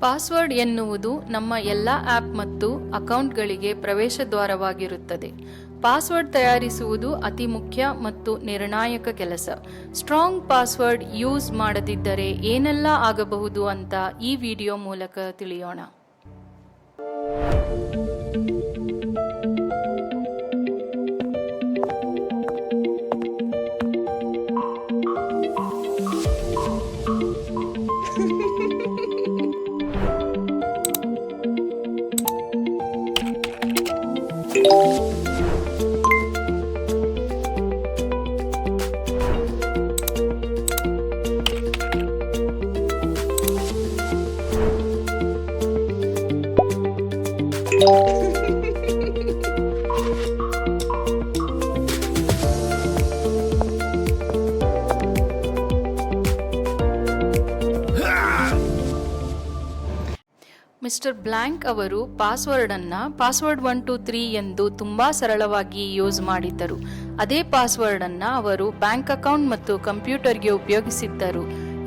Password ಎನ್ನುವುದು ನಮ್ಮ ಎಲ್ಲ ಆ್ಯಪ್ ಮತ್ತು ಅಕೌಂಟ್ಗಳಿಗೆ ಪ್ರವೇಶ ದ್ವಾರವಾಗಿರುತ್ತದೆ. ಪಾಸ್ವರ್ಡ್ ತಯಾರಿಸುವುದು ಅತಿ ಮುಖ್ಯ ಮತ್ತು ನಿರ್ಣಾಯಕ ಕೆಲಸ. ಸ್ಟ್ರಾಂಗ್ ಪಾಸ್ವರ್ಡ್ ಯೂಸ್ ಮಾಡದಿದ್ದರೆ ಏನೆಲ್ಲ ಆಗಬಹುದು ಅಂತ ಈ ವಿಡಿಯೋ ಮೂಲಕ ತಿಳಿಯೋಣ. ಮಿಸ್ಟರ್ ಬ್ಲ್ಯಾಂಕ್ ಅವರು ಪಾಸ್ವರ್ಡ್ 123 ಎಂದು ತುಂಬಾ ಸರಳವಾಗಿ ಯೂಸ್ ಮಾಡಿದ್ದರು. ಅದೇ ಪಾಸ್ವರ್ಡ್ ಅನ್ನು ಅವರು ಬ್ಯಾಂಕ್ ಅಕೌಂಟ್ ಮತ್ತು ಕಂಪ್ಯೂಟರ್ಗೆ ಉಪಯೋಗಿಸಿದ್ದರು.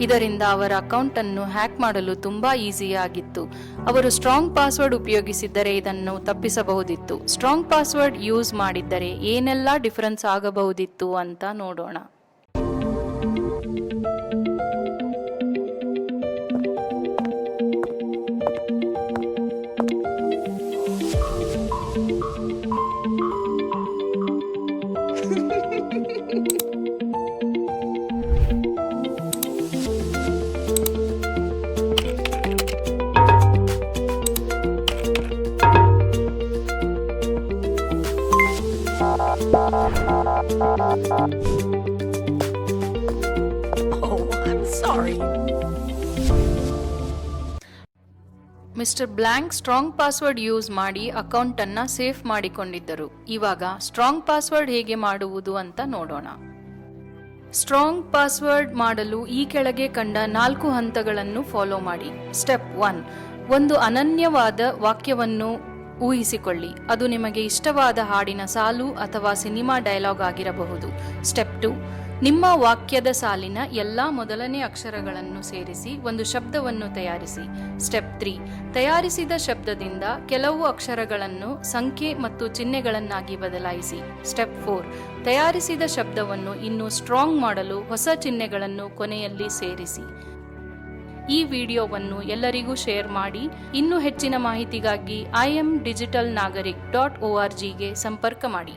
ಇದರಿಂದ ಅವರ ಅಕೌಂಟ್ ಅನ್ನು ಹ್ಯಾಕ್ ಮಾಡಲು ತುಂಬಾ ಈಸಿಯಾಗಿತ್ತು. ಅವರು ಸ್ಟ್ರಾಂಗ್ ಪಾಸ್ವರ್ಡ್ ಉಪಯೋಗಿಸಿದ್ದರೆ ಇದನ್ನು ತಪ್ಪಿಸಬಹುದಿತ್ತು. ಸ್ಟ್ರಾಂಗ್ ಪಾಸ್ವರ್ಡ್ ಯೂಸ್ ಮಾಡಿದ್ದರೆ ಏನೆಲ್ಲ ಡಿಫರೆನ್ಸ್ ಆಗಬಹುದಿತ್ತು ಅಂತ ನೋಡೋಣ. Mister blank strong password use ಮಾಡಿ ಅಕೌಂಟ್ ಅನ್ನ ಸೇಫ್ ಮಾಡಿಕೊಂಡಿದ್ದರು. ಇವಾಗ ಸ್ಟ್ರಾಂಗ್ ಪಾಸ್ವರ್ಡ್ ಹೇಗೆ ಮಾಡುವುದು ಅಂತ ನೋಡೋಣ. ಸ್ಟ್ರಾಂಗ್ ಪಾಸ್ವರ್ಡ್ ಮಾಡಲು ಈ ಕೆಳಗೆ ಕಂಡ 4 ಹಂತಗಳನ್ನು ಫಾಲೋ ಮಾಡಿ. ಸ್ಟೆಪ್ 1, ಒಂದು ಅನನ್ಯವಾದ ವಾಕ್ಯವನ್ನು ಊಹಿಸಿಕೊಳ್ಳಿ. ಅದು ನಿಮಗೆ ಇಷ್ಟವಾದ ಹಾಡಿನ ಸಾಲು ಅಥವಾ ಸಿನಿಮಾ ಡೈಲಾಗ್ ಆಗಿರಬಹುದು. ಸ್ಟೆಪ್ 2, ನಿಮ್ಮ ವಾಕ್ಯದ ಸಾಲಿನ ಎಲ್ಲ ಮೊದಲನೇ ಅಕ್ಷರಗಳನ್ನು ಸೇರಿಸಿ ಒಂದು ಶಬ್ದವನ್ನು ತಯಾರಿಸಿ. ಸ್ಟೆಪ್ 3, ತಯಾರಿಸಿದ ಶಬ್ದದಿಂದ ಕೆಲವು ಅಕ್ಷರಗಳನ್ನು ಸಂಖ್ಯೆ ಮತ್ತು ಚಿಹ್ನೆಗಳನ್ನಾಗಿ ಬದಲಾಯಿಸಿ. ಸ್ಟೆಪ್ 4, ತಯಾರಿಸಿದ ಶಬ್ದವನ್ನು ಇನ್ನೂ ಸ್ಟ್ರಾಂಗ್ ಮಾಡಲು ಹೊಸ ಚಿಹ್ನೆಗಳನ್ನು ಕೊನೆಯಲ್ಲಿ ಸೇರಿಸಿ. ಈ ವಿಡಿಯೋವನ್ನು ಎಲ್ಲರಿಗೂ ಶೇರ್ ಮಾಡಿ. ಇನ್ನೂ ಹೆಚ್ಚಿನ ಮಾಹಿತಿಗಾಗಿ imdigitalnagarik.org ಗೆ ಸಂಪರ್ಕ ಮಾಡಿ.